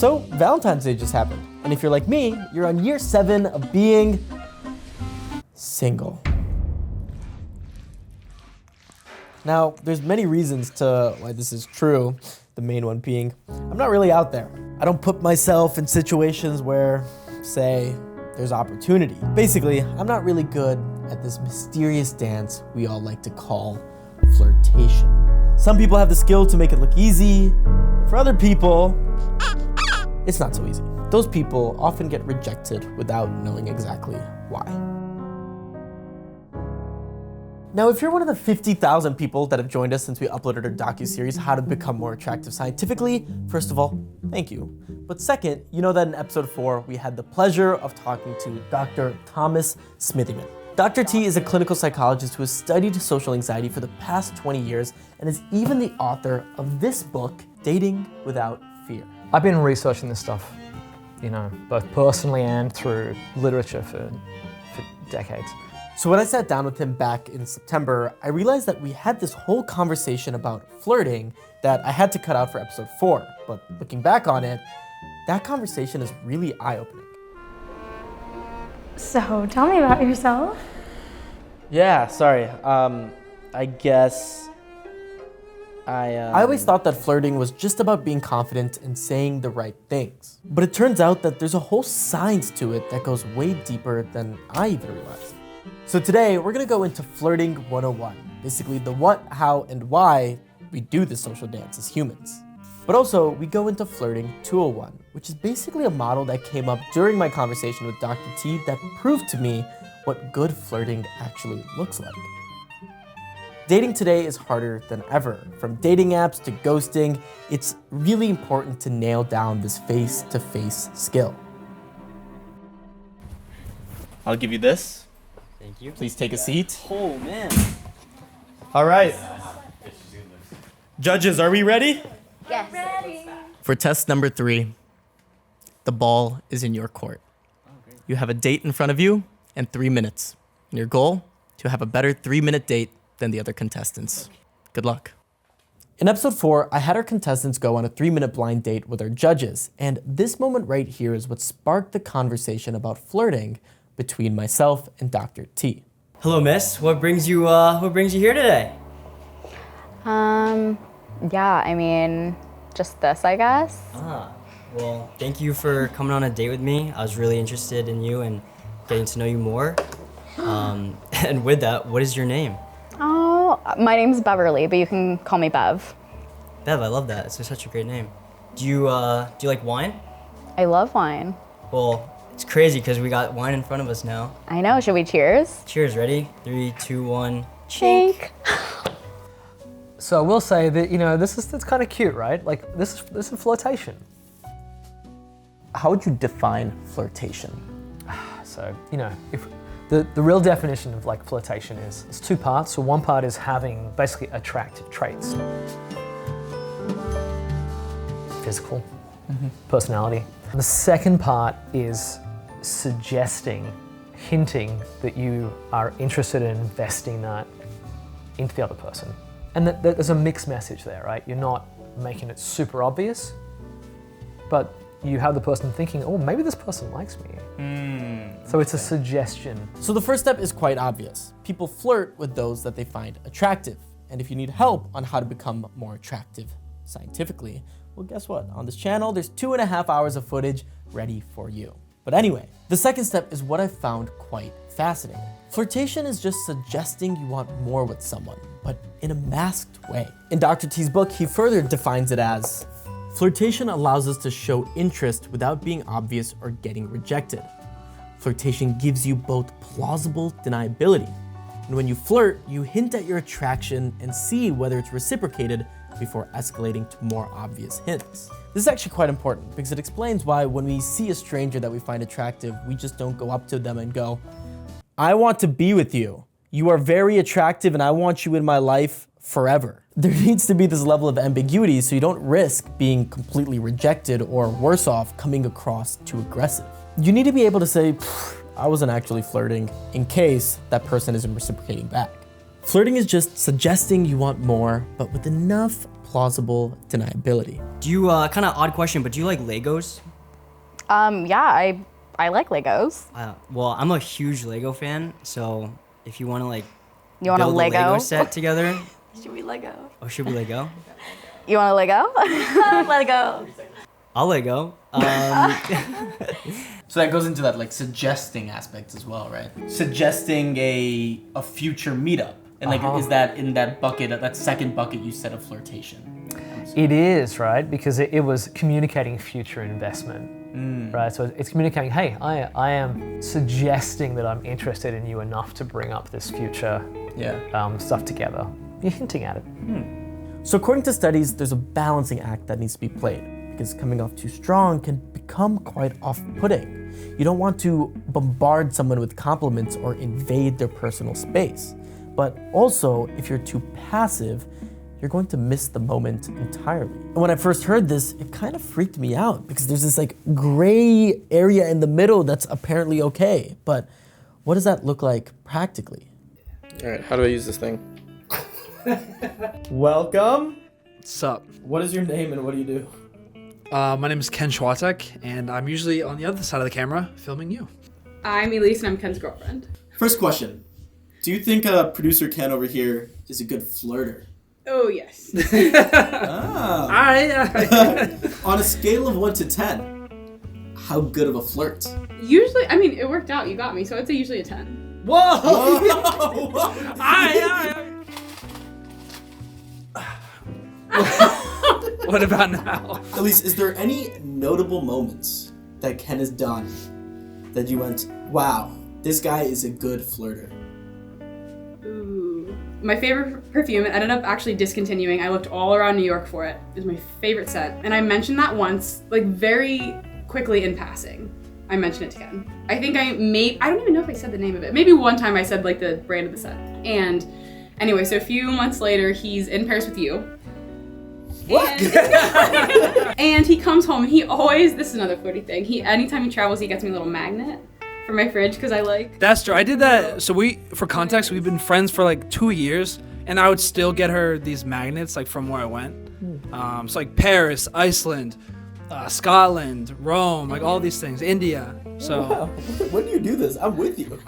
So Valentine's Day just happened. And if you're like me, you're on year 7 of being single. Now, there's many reasons to why this is true. The main one being, I'm not really out there. I don't put myself in situations where, say, there's opportunity. Basically, I'm not really good at this mysterious dance we all like to call flirtation. Some people have the skill to make it look easy. For other people, it's not so easy. Those people often get rejected without knowing exactly why. Now, if you're one of the 50,000 people that have joined us since we uploaded our docuseries, How to Become More Attractive Scientifically, first of all, thank you. But second, you know that in episode 4, we had the pleasure of talking to Dr. Thomas Smithyman. Dr. T is a clinical psychologist who has studied social anxiety for the past 20 years and is even the author of this book, Dating Without Fear. I've been researching this stuff, both personally and through literature for decades. So when I sat down with him back in September, I realized that we had this whole conversation about flirting that I had to cut out for episode 4. But looking back on it, that conversation is really eye-opening. So tell me about yourself. Yeah, sorry. I guess I always thought that flirting was just about being confident and saying the right things. But it turns out that there's a whole science to it that goes way deeper than I even realized. So today, we're gonna go into Flirting 101, basically the what, how, and why we do this social dance as humans. But also, we go into Flirting 201, which is basically a model that came up during my conversation with Dr. T that proved to me what good flirting actually looks like. Dating today is harder than ever. From dating apps to ghosting, it's really important to nail down this face-to-face skill. I'll give you this. Thank you. Please take a seat. Oh, man. All right. Judges, are we ready? Yes. Ready. For test number 3, the ball is in your court. You have a date in front of you and 3 minutes. And your goal, to have a better 3-minute date than the other contestants. Good luck. In episode 4, I had our contestants go on a 3-minute blind date with our judges. And this moment right here is what sparked the conversation about flirting between myself and Dr. T. Hello, miss. What brings you here today? Just this, I guess. Well, thank you for coming on a date with me. I was really interested in you and getting to know you more. And with that, what is your name? Oh, my name's Beverly, but you can call me Bev. Bev, I love that. It's such a great name. Do you like wine? I love wine. Well, it's crazy because we got wine in front of us now. I know, should we cheers? Cheers, ready? 3, 2, 1. Chink. So I will say that, that's kind of cute, right? Like, this is flirtation. How would you define flirtation? So, if the real definition of like flirtation is, it's 2 parts. So one part is having basically attractive traits. Physical, personality. The second part is suggesting, hinting that you are interested in investing that into the other person. And that there's a mixed message there, right? You're not making it super obvious, but you have the person thinking, oh, maybe this person likes me. So it's a suggestion. So the first step is quite obvious. People flirt with those that they find attractive. And if you need help on how to become more attractive scientifically, well, guess what? On this channel, there's 2.5 hours of footage ready for you. But anyway, the second step is what I found quite fascinating. Flirtation is just suggesting you want more with someone, but in a masked way. In Dr. T's book, he further defines it as, flirtation allows us to show interest without being obvious or getting rejected. Flirtation gives you both plausible deniability. And when you flirt, you hint at your attraction and see whether it's reciprocated before escalating to more obvious hints. This is actually quite important because it explains why when we see a stranger that we find attractive, we just don't go up to them and go, I want to be with you. You are very attractive and I want you in my life forever. There needs to be this level of ambiguity so you don't risk being completely rejected or worse off, coming across too aggressive. You need to be able to say, I wasn't actually flirting, in case that person isn't reciprocating back. Flirting is just suggesting you want more, but with enough plausible deniability. Do you, kind of odd question, but do you like Legos? Yeah, I like Legos. Well, I'm a huge Lego fan, so if you want to like You want a build Lego? set together. Should we Lego? Oh, should we Lego? You want a Lego? Lego. I'll Lego. So that goes into that like suggesting aspect as well, right? Suggesting a future meetup. And like, is that in that bucket, that second bucket you said of flirtation? It is, right? Because it was communicating future investment, right? So it's communicating, hey, I am suggesting that I'm interested in you enough to bring up this future stuff together. You're hinting at it. So according to studies, there's a balancing act that needs to be played because coming off too strong can become quite off-putting. You don't want to bombard someone with compliments or invade their personal space. But also, if you're too passive, you're going to miss the moment entirely. And when I first heard this, it kind of freaked me out because there's this like gray area in the middle that's apparently okay. But what does that look like practically? All right, how do I use this thing? Welcome. What's up? What is your name and what do you do? My name is Ken Chwatek, and I'm usually on the other side of the camera filming you. I'm ELISE and I'm Ken's girlfriend. First question. Do you think producer Ken over here is a good flirter? Oh, yes. On a scale of 1 to 10, how good of a flirt? Usually, I mean, it worked out. You got me. So I'd say usually a 10. Whoa! What about now? Elise, is there any notable moments that Ken has done that you went, wow, this guy is a good flirter? Ooh. My favorite perfume, it ended up actually discontinuing. I looked all around New York for it. It was my favorite scent. And I mentioned that once, like very quickly in passing. I mentioned it to Ken. I think I don't even know if I said the name of it. Maybe one time I said like the brand of the scent. And anyway, so a few months later, he's in Paris with you. What? And he comes home and he always, this is another flirty thing, anytime he travels, he gets me a little magnet for my fridge because I like. That's true. I did that. So for context, we've been friends for like 2 years, and I would still get her these magnets like from where I went. So like Paris, Iceland, Scotland, Rome, like all these things, India. So wow. When do you do this? I'm with you.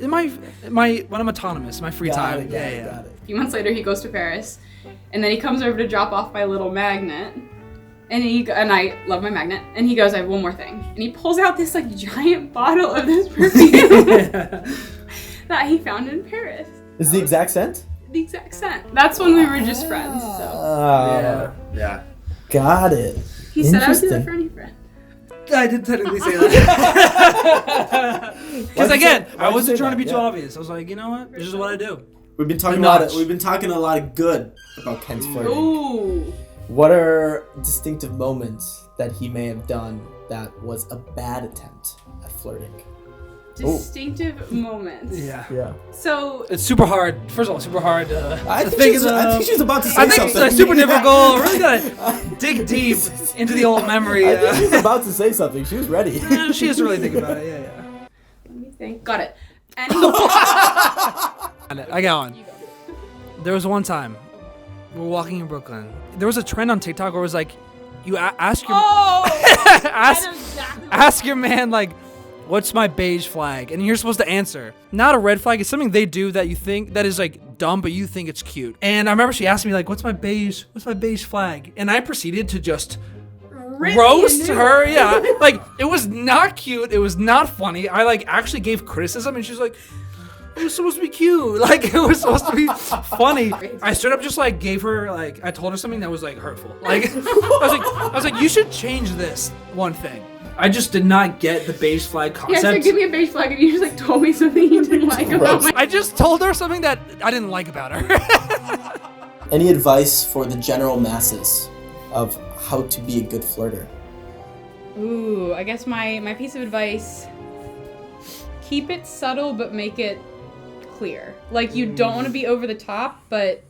In my when I'm autonomous, my free time. Got it. A few months later, he goes to Paris, and then he comes over to drop off my little magnet. And I love my magnet. And he goes, I have one more thing. And he pulls out this like giant bottle of this perfume that he found in Paris. Is the exact scent? The exact scent. That's when we were just friends. So Yeah. Got it. he said I would do that for any friend. I did technically say that. Because again, I wasn't trying to be too obvious. I was like, you know what? This is what I do. We've been talking a lot of good about Ken's flirting. Ooh. What are distinctive moments that he may have done that was a bad attempt at flirting? Distinctive moments. Yeah. So It's super hard. First of all, super hard. I think she's about to say something. It's like super difficult. Really gotta dig deep into the old memory. I think she's about to say something. She was ready. Yeah, she has to really think about it. Yeah. let me think. Got it. And I got one. There was one time we were walking in Brooklyn. There was a trend on TikTok where it was like, you ask your ask your man like, what's my beige flag? And you're supposed to answer. Not a red flag. It's something they do that you think that is like dumb, but you think it's cute. And I remember she asked me like, what's my beige flag? And I proceeded to just roast her. Yeah. Like it was not cute. It was not funny. I like actually gave criticism and she's like, it was supposed to be cute. Like it was supposed to be funny. I straight up just like gave her like, I told her something that was like hurtful. Like I was like, you should change this one thing. I just did not get the beige flag concept. Yeah, so give me a beige flag, and you just like told me something you didn't like about my. I just told her something that I didn't like about her. Any advice for the general masses of how to be a good flirter? Ooh, I guess my piece of advice: keep it subtle, but make it clear. Like you don't want to be over the top, but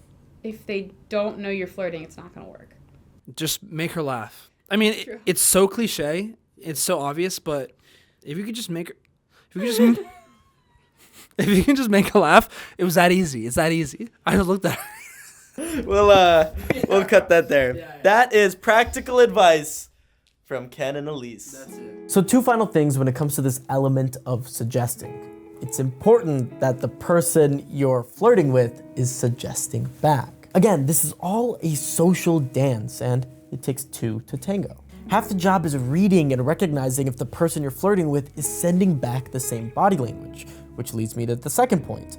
if they don't know you're flirting, it's not gonna work. Just make her laugh. I mean, it's so cliche. It's so obvious, but if you could just make her, if you can just make her laugh, it was that easy. It's that easy. I just looked at her. We'll cut that there. That is practical advice from Ken and Elise. That's it. So 2 final things when it comes to this element of suggesting. It's important that the person you're flirting with is suggesting back. Again, this is all a social dance and it takes 2 to tango. Half the job is reading and recognizing if the person you're flirting with is sending back the same body language, which leads me to the second point,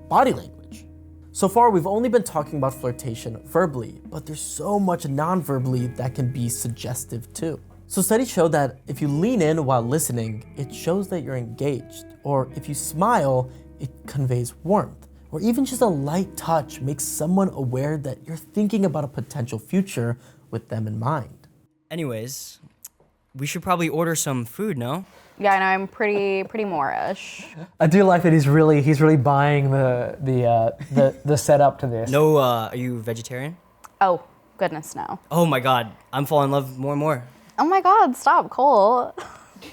body language. So far, we've only been talking about flirtation verbally, but there's so much non-verbally that can be suggestive too. So studies show that if you lean in while listening, it shows that you're engaged. Or if you smile, it conveys warmth. Or even just a light touch makes someone aware that you're thinking about a potential future with them in mind. Anyways, we should probably order some food, no? Yeah, I know, I'm pretty Moorish. I do like that he's really buying the setup to this. No, are you vegetarian? Oh, goodness, no. Oh my God, I'm falling in love more and more. Oh my God, stop, Cole.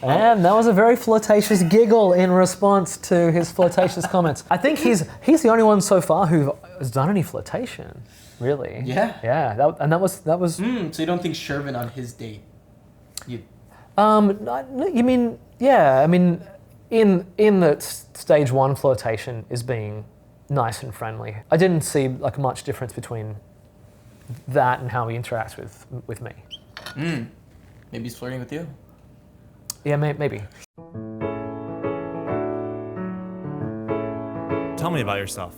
And that was a very flirtatious giggle in response to his flirtatious comments. I think he's the only one so far who has done any flirtation, really. Yeah. Yeah, that was. So you don't think SHERVIN on his date? You mean, yeah, I mean, in the stage 1 flirtation is being nice and friendly. I didn't see like much difference between that and how he interacts with me. Maybe he's flirting with you. Yeah, maybe. Tell me about yourself.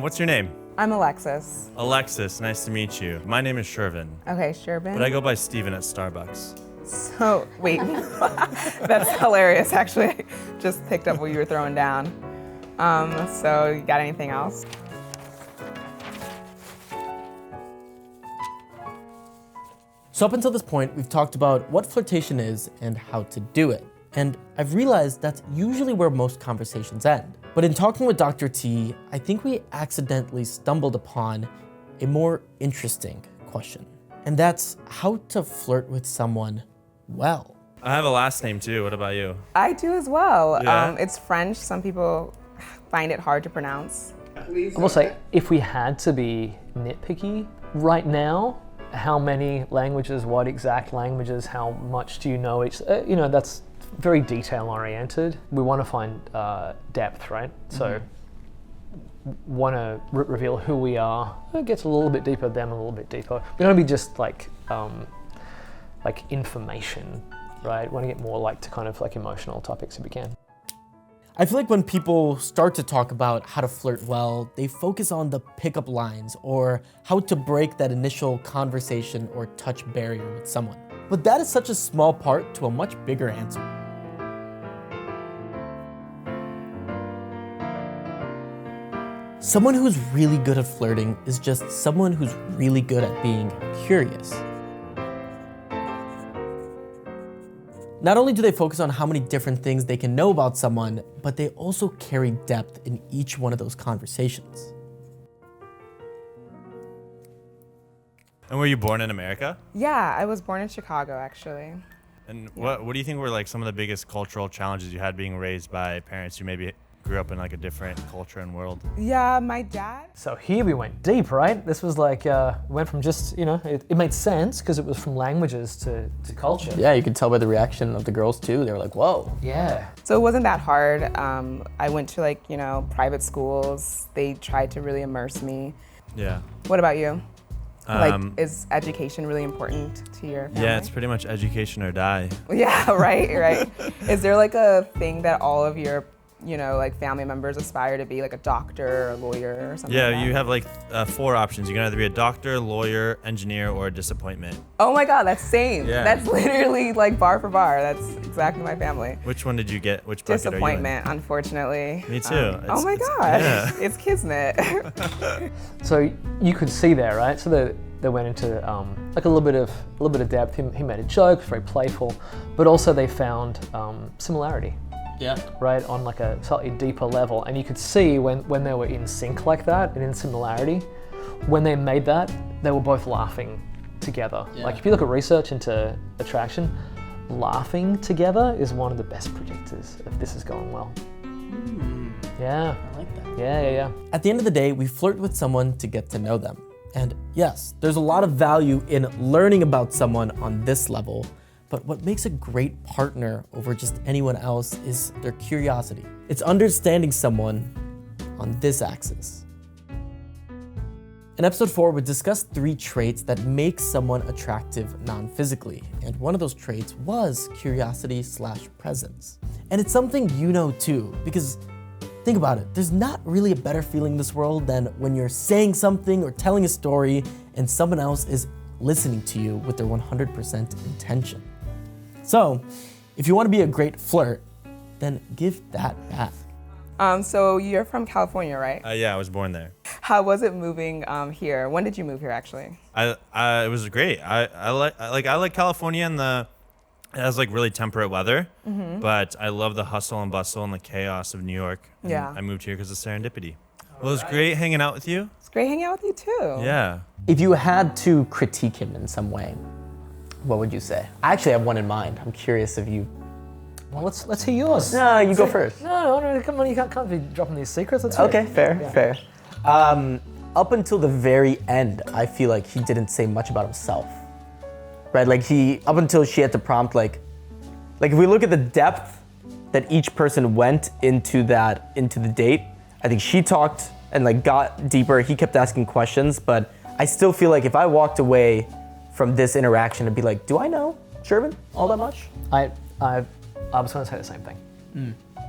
What's your name? I'm Alexis. Alexis, nice to meet you. My name is SHERVIN. Okay, SHERVIN. But I go by Steven at Starbucks. So, wait. That's hilarious, actually. I just picked up what you were throwing down. So, you got anything else? So up until this point, we've talked about what flirtation is and how to do it. And I've realized that's usually where most conversations end. But in talking with Dr. T, I think we accidentally stumbled upon a more interesting question. And that's how to flirt with someone well. I have a last name too. What about you? I do as well. Yeah? It's French. Some people find it hard to pronounce. I will say, if we had to be nitpicky right now, how many languages, what exact languages, how much do you know each, that's very detail oriented. We want to find depth, right? So want to reveal who we are. It gets a little bit deeper, them a little bit deeper. We don't want to be just like information, right? We want to get more like to kind of like emotional topics if we can. I feel like when people start to talk about how to flirt well, they focus on the pickup lines or how to break that initial conversation or touch barrier with someone. But that is such a small part to a much bigger answer. Someone who's really good at flirting is just someone who's really good at being curious. Not only do they focus on how many different things they can know about someone, but they also carry depth in each one of those conversations. And were you born in America? Yeah, I was born in Chicago, actually. And what do you think were like some of the biggest cultural challenges you had being raised by parents who maybe grew up in like a different culture and world? Yeah, my dad. So here we went deep, right? This was like, went from just, it made sense because it was from languages to culture. Yeah, you could tell by the reaction of the girls too. They were like, whoa. Yeah. So it wasn't that hard. I went to private schools. They tried to really immerse me. Yeah. What about you? Is education really important to your family? Yeah, it's pretty much education or die. Yeah, right. Is there like a thing that all of your family members aspire to be, like a doctor or a lawyer or something? Yeah, like that? you have like 4 options. You can either be a doctor, lawyer, engineer, or a disappointment. Oh my God, that's same. Yeah. That's literally like bar for bar. That's exactly my family. Which one did you get? Which bucket Disappointment, unfortunately. Me too. Oh my gosh, it's kismet. So you could see there, right? So they went into like a little bit of depth. He made a joke, very playful, but also they found similarity. Yeah. Right, on like a slightly deeper level. And you could see when they were in sync like that and in similarity, when they made that, they were both laughing together. Yeah. Like if you look at research into attraction, laughing together is one of the best predictors if this is going well. Yeah. I like that. Yeah. At the end of the day, we flirt with someone to get to know them. And yes, there's a lot of value in learning about someone on this level, but what makes a great partner over just anyone else is their curiosity. It's understanding someone on this axis. In episode 4, we discussed 3 traits that make someone attractive non-physically, and one of those traits was curiosity/presence. And it's something you know too, because think about it, there's not really a better feeling in this world than when you're saying something or telling a story and someone else is listening to you with their 100% intention. So, if you want to be a great flirt, then give that back. So you're from California, right? Yeah, I was born there. How was it moving here? When did you move here, actually? It was great. I like California and it has like really temperate weather, but I love the hustle and bustle and the chaos of New York. And Yeah. I moved here because of serendipity. Well, it was great hanging out with you. It's great hanging out with you too. Yeah. If you had to critique him in some way, what would you say? I actually have one in mind. I'm curious if you. Well, let's hear yours. No, you go first. No, come on, you can't be dropping these secrets. Let's Okay, fair. Up until the very end, I feel like he didn't say much about himself. Right, like up until she had to prompt, like if we look at the depth that each person went into the date, I think she talked and like got deeper. He kept asking questions, but I still feel like if I walked away from this interaction and be like, do I know Shervin all that much? I was going to say the same thing.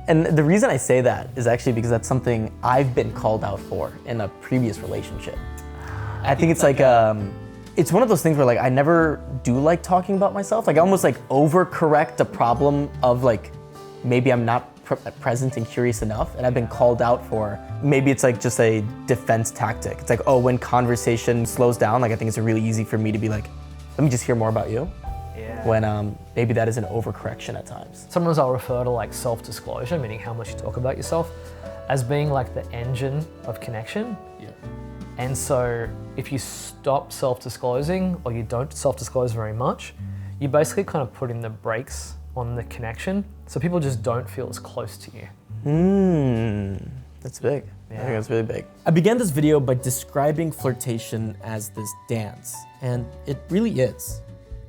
And the reason I say that is actually because that's something I've been called out for in a previous relationship. I think it's like, it's one of those things where like I never do like talking about myself. Like I almost like overcorrect a problem of like, maybe I'm not present and curious enough, and I've been called out for, maybe it's like just a defense tactic. It's like, oh, when conversation slows down, like I think it's really easy for me to be like, let me just hear more about you. Yeah. When maybe that is an overcorrection at times. Sometimes I'll refer to like self-disclosure, meaning how much you talk about yourself, as being like the engine of connection. Yeah. And so if you stop self-disclosing or you don't self-disclose very much, you basically kind of put in the brakes on the connection, so people just don't feel as close to you. That's big. Yeah. I think that's really big. I began this video by describing flirtation as this dance, and it really is.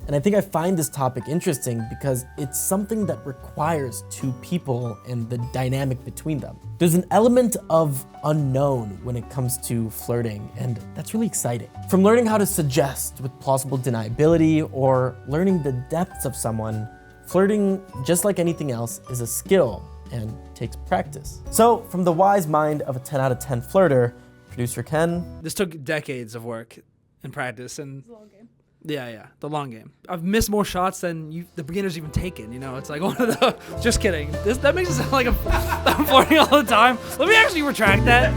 And I think I find this topic interesting because it's something that requires 2 people and the dynamic between them. There's an element of unknown when it comes to flirting, and that's really exciting. From learning how to suggest with plausible deniability or learning the depths of someone, flirting, just like anything else, is a skill and takes practice. So, from the wise mind of a 10 out of 10 flirter, producer Ken. This took decades of work and practice and yeah, the long game. I've missed more shots than the beginner's even taken, you know? It's like one of the, just kidding. That makes it sound like I'm flirting all the time. Let me actually retract that.